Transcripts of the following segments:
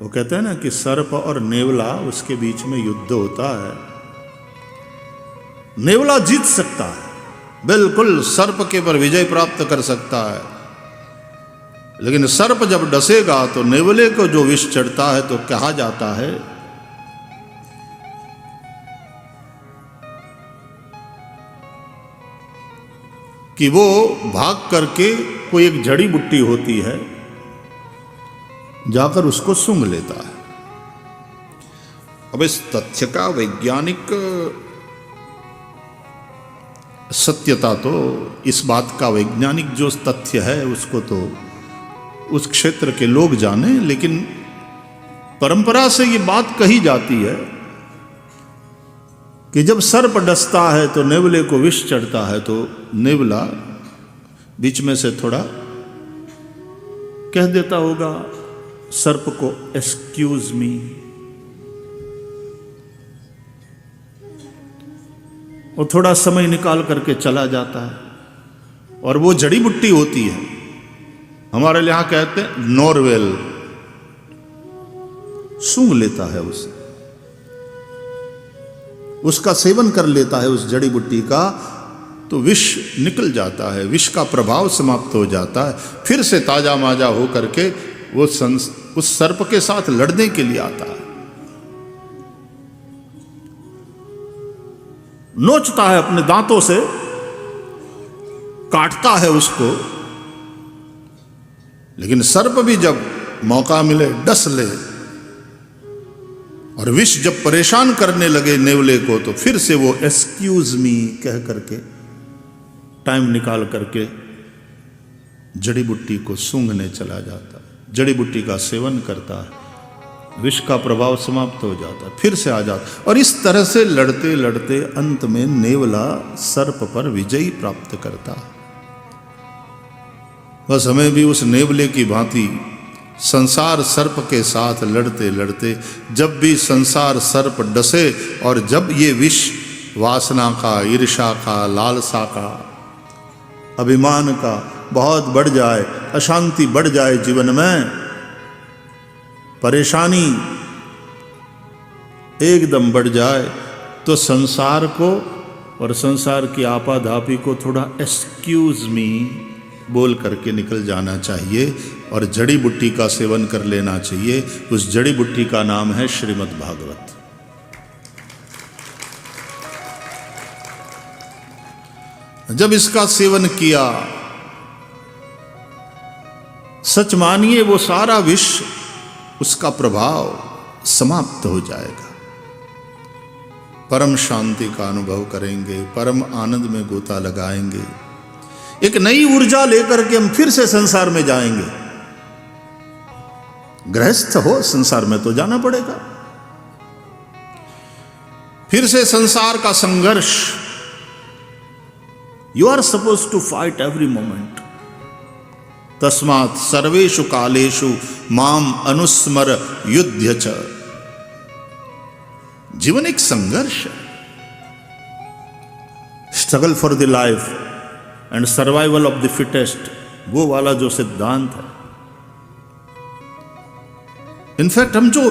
वो कहते हैं ना कि सर्प और नेवला, उसके बीच में युद्ध होता है। नेवला जीत सकता है, बिल्कुल सर्प के पर विजय प्राप्त कर सकता है, लेकिन सर्प जब डसेगा तो नेवले को जो विष चढ़ता है तो कहा जाता है कि वो भाग करके कोई एक जड़ी बूटी होती है, जाकर उसको सूंघ लेता है। अब इस तथ्य का वैज्ञानिक सत्यता तो, इस बात का वैज्ञानिक जो तथ्य है उसको तो उस क्षेत्र के लोग जाने, लेकिन परंपरा से ये बात कही जाती है कि जब सर्प डसता है तो नेवले को विष चढ़ता है, तो नेवला बीच में से थोड़ा कह देता होगा सर्प को, एक्सक्यूज मी। और थोड़ा समय निकाल करके चला जाता है। और वो जड़ी बुट्टी होती है, हमारे यहां कहते हैं नॉरवेल, सूंघ लेता है उसे, उसका सेवन कर लेता है उस जड़ी बुट्टी का, तो विष निकल जाता है, विष का प्रभाव समाप्त हो जाता है। फिर से ताजा माजा हो करके वो उस सर्प के साथ लड़ने के लिए आता है, नोचता है अपने दांतों से, काटता है उसको। लेकिन सर्प भी जब मौका मिले डस ले, और विष जब परेशान करने लगे नेवले को, तो फिर से वो एक्सक्यूज मी कह करके टाइम निकाल करके जड़ी बुट्टी को सूंघने चला जाता है, जड़ी बुट्टी का सेवन करता है, विष का प्रभाव समाप्त हो जाता है, फिर से आ जाता। और इस तरह से लड़ते लड़ते अंत में नेवला सर्प पर विजय प्राप्त करता है। बस हमें भी उस नेवले की भांति संसार सर्प के साथ लड़ते लड़ते, जब भी संसार सर्प डसे और जब ये विष वासना का, ईर्ष्या का, लालसा का, अभिमान का बहुत बढ़ जाए, अशांति बढ़ जाए जीवन में, परेशानी एकदम बढ़ जाए, तो संसार को और संसार की आपाधापी को थोड़ा एक्सक्यूज मी बोल करके निकल जाना चाहिए और जड़ी बुट्टी का सेवन कर लेना चाहिए। उस जड़ी बुट्टी का नाम है श्रीमद् भागवत। जब इसका सेवन किया, सच मानिए वो सारा विष, उसका प्रभाव समाप्त हो जाएगा। परम शांति का अनुभव करेंगे, परम आनंद में गोता लगाएंगे, एक नई ऊर्जा लेकर के हम फिर से संसार में जाएंगे। गृहस्थ हो, संसार में तो जाना पड़ेगा। फिर से संसार का संघर्ष, you are suppose to fight every moment. तस्मात् सर्वेषु कालेषु माम अनुस्मर युध्य च। जीवन एक संघर्ष है, struggle for the life and survival of the fittest, वो वाला जो सिद्धांत है। इनफैक्ट हम जो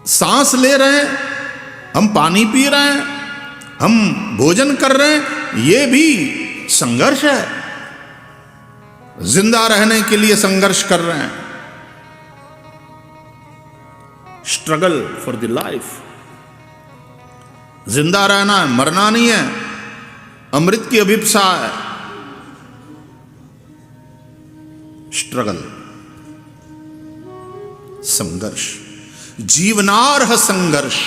सांस ले रहे हैं, हम पानी पी रहे हैं, हम भोजन कर रहे हैं, ये भी संघर्ष है। जिंदा रहने के लिए संघर्ष कर रहे हैं, स्ट्रगल फॉर द लाइफ। जिंदा रहना है, मरना नहीं है, अमृत की अभिप्सा है। स्ट्रगल, संघर्ष, जीवनार्ह संघर्ष।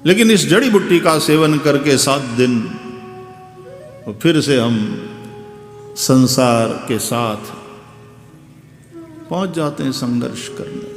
लेकिन इस जड़ी बुट्टी का सेवन करके 7 दिन फिर से हम संसार के साथ पहुंच जाते हैं संघर्ष करने।